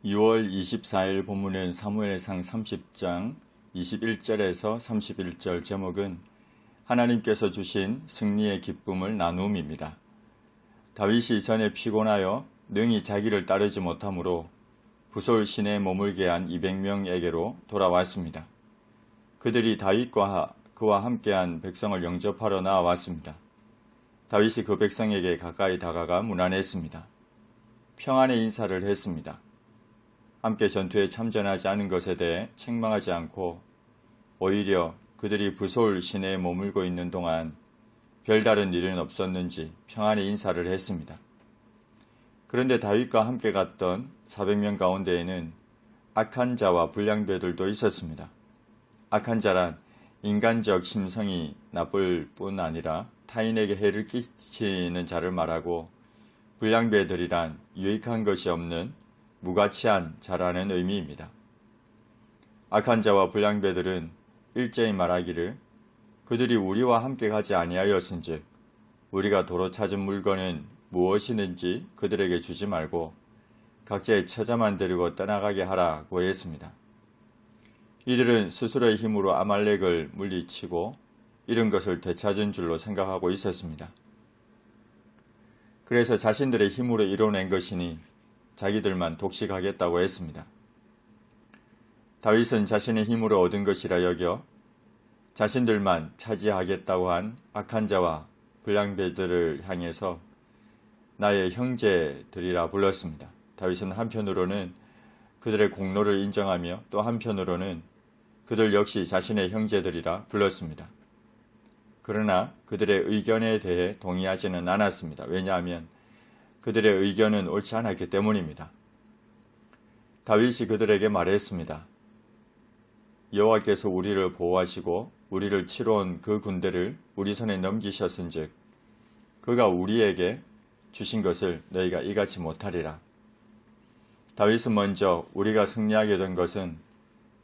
6월 24일 본문은 사무엘상 30장 21절에서 31절. 제목은 하나님께서 주신 승리의 기쁨을 나눔입니다. 다윗이 전에 피곤하여 능히 자기를 따르지 못하므로 부솔 시내에 머물게 한 200명에게로 돌아왔습니다. 그들이 다윗과 그와 함께한 백성을 영접하러 나와왔습니다. 다윗이 그 백성에게 가까이 다가가 문안했습니다. 평안의 인사를 했습니다. 함께 전투에 참전하지 않은 것에 대해 책망하지 않고 오히려 그들이 부솔 시내에 머물고 있는 동안 별다른 일은 없었는지 평안의 인사를 했습니다. 그런데 다윗과 함께 갔던 400명 가운데에는 악한 자와 불량배들도 있었습니다. 악한 자란 인간적 심성이 나쁠 뿐 아니라 타인에게 해를 끼치는 자를 말하고, 불량배들이란 유익한 것이 없는 무가치한 자라는 의미입니다. 악한 자와 불량배들은 일제히 말하기를 그들이 우리와 함께 가지 아니하였은즉 우리가 도로 찾은 물건은 무엇이든지 그들에게 주지 말고 각자의 처자만 데리고 떠나가게 하라고 했습니다. 이들은 스스로의 힘으로 아말렉을 물리치고 잃은 것을 되찾은 줄로 생각하고 있었습니다. 그래서 자신들의 힘으로 이뤄낸 것이니 자기들만 독식하겠다고 했습니다. 다윗은 자신의 힘으로 얻은 것이라 여겨 자신들만 차지하겠다고 한 악한 자와 불량배들을 향해서 나의 형제들이라 불렀습니다. 다윗은 한편으로는 그들의 공로를 인정하며 또 한편으로는 그들 역시 자신의 형제들이라 불렀습니다. 그러나 그들의 의견에 대해 동의하지는 않았습니다. 왜냐하면 그들의 의견은 옳지 않았기 때문입니다. 다윗이 그들에게 말했습니다. 여호와께서 우리를 보호하시고 우리를 치러 온 그 군대를 우리 손에 넘기셨은즉 그가 우리에게 주신 것을 너희가 이같이 못하리라. 다윗은 먼저 우리가 승리하게 된 것은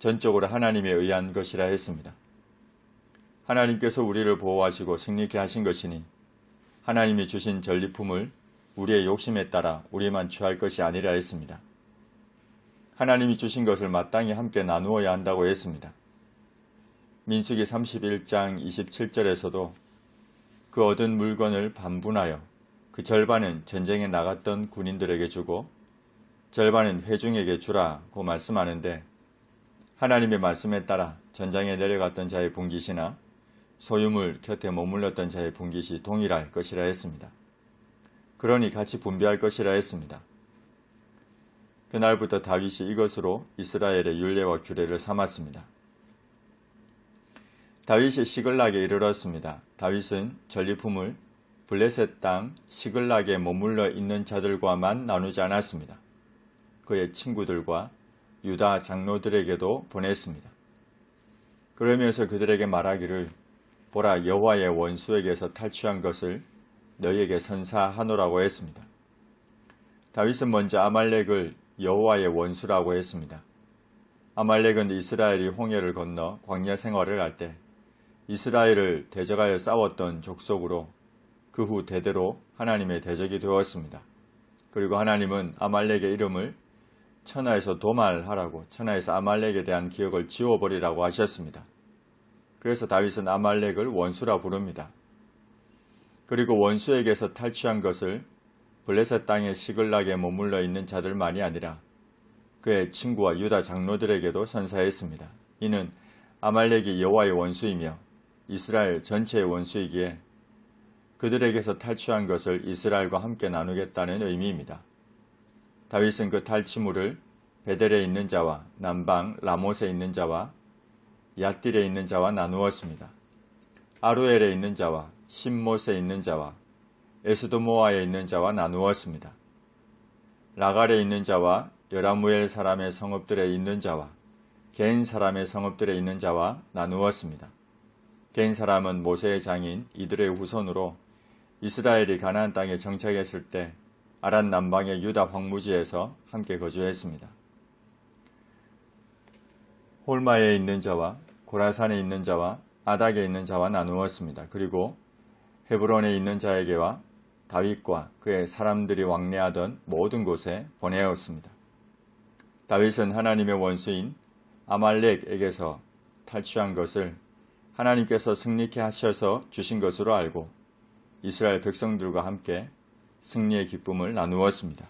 전적으로 하나님에 의한 것이라 했습니다. 하나님께서 우리를 보호하시고 승리케 하신 것이니 하나님이 주신 전리품을 우리의 욕심에 따라 우리만 취할 것이 아니라 했습니다. 하나님이 주신 것을 마땅히 함께 나누어야 한다고 했습니다. 민수기 31장 27절에서도 그 얻은 물건을 반분하여 그 절반은 전쟁에 나갔던 군인들에게 주고 절반은 회중에게 주라고 말씀하는데, 하나님의 말씀에 따라 전장에 내려갔던 자의 분깃이나 소유물 곁에 머물렀던 자의 분깃이 동일할 것이라 했습니다. 그러니 같이 분배할 것이라 했습니다. 그날부터 다윗이 이것으로 이스라엘의 율례와 규례를 삼았습니다. 다윗이 시글락에 이르렀습니다. 다윗은 전리품을 블레셋 땅 시글락에 머물러 있는 자들과만 나누지 않았습니다. 그의 친구들과 유다 장로들에게도 보냈습니다. 그러면서 그들에게 말하기를 보라, 여호와의 원수에게서 탈취한 것을 너희에게 선사하노라고 했습니다. 다윗은 먼저 아말렉을 여호와의 원수라고 했습니다. 아말렉은 이스라엘이 홍해를 건너 광야 생활을 할 때 이스라엘을 대적하여 싸웠던 족속으로 그 후 대대로 하나님의 대적이 되었습니다. 그리고 하나님은 아말렉의 이름을 천하에서 도말하라고, 천하에서 아말렉에 대한 기억을 지워버리라고 하셨습니다. 그래서 다윗은 아말렉을 원수라 부릅니다. 그리고 원수에게서 탈취한 것을 블레셋 땅의 시글락에 머물러 있는 자들만이 아니라 그의 친구와 유다 장로들에게도 선사했습니다. 이는 아말렉이 여호와의 원수이며 이스라엘 전체의 원수이기에 그들에게서 탈취한 것을 이스라엘과 함께 나누겠다는 의미입니다. 다윗은 그 탈취물을 베델에 있는 자와 남방 라못에 있는 자와 얏딜에 있는 자와 나누었습니다. 아루엘에 있는 자와 신못에 있는 자와 에스도모아에 있는 자와 나누었습니다. 라갈에 있는 자와 여라무엘 사람의 성읍들에 있는 자와 겐 사람의 성읍들에 있는 자와 나누었습니다. 겐 사람은 모세의 장인 이들의 후손으로 이스라엘이 가나안 땅에 정착했을 때 아란 남방의 유다 황무지에서 함께 거주했습니다. 홀마에 있는 자와 고라산에 있는 자와 아닥에 있는 자와 나누었습니다. 그리고 헤브론에 있는 자에게와 다윗과 그의 사람들이 왕래하던 모든 곳에 보내었습니다. 다윗은 하나님의 원수인 아말렉에게서 탈취한 것을 하나님께서 승리케 하셔서 주신 것으로 알고 이스라엘 백성들과 함께 승리의 기쁨을 나누었습니다.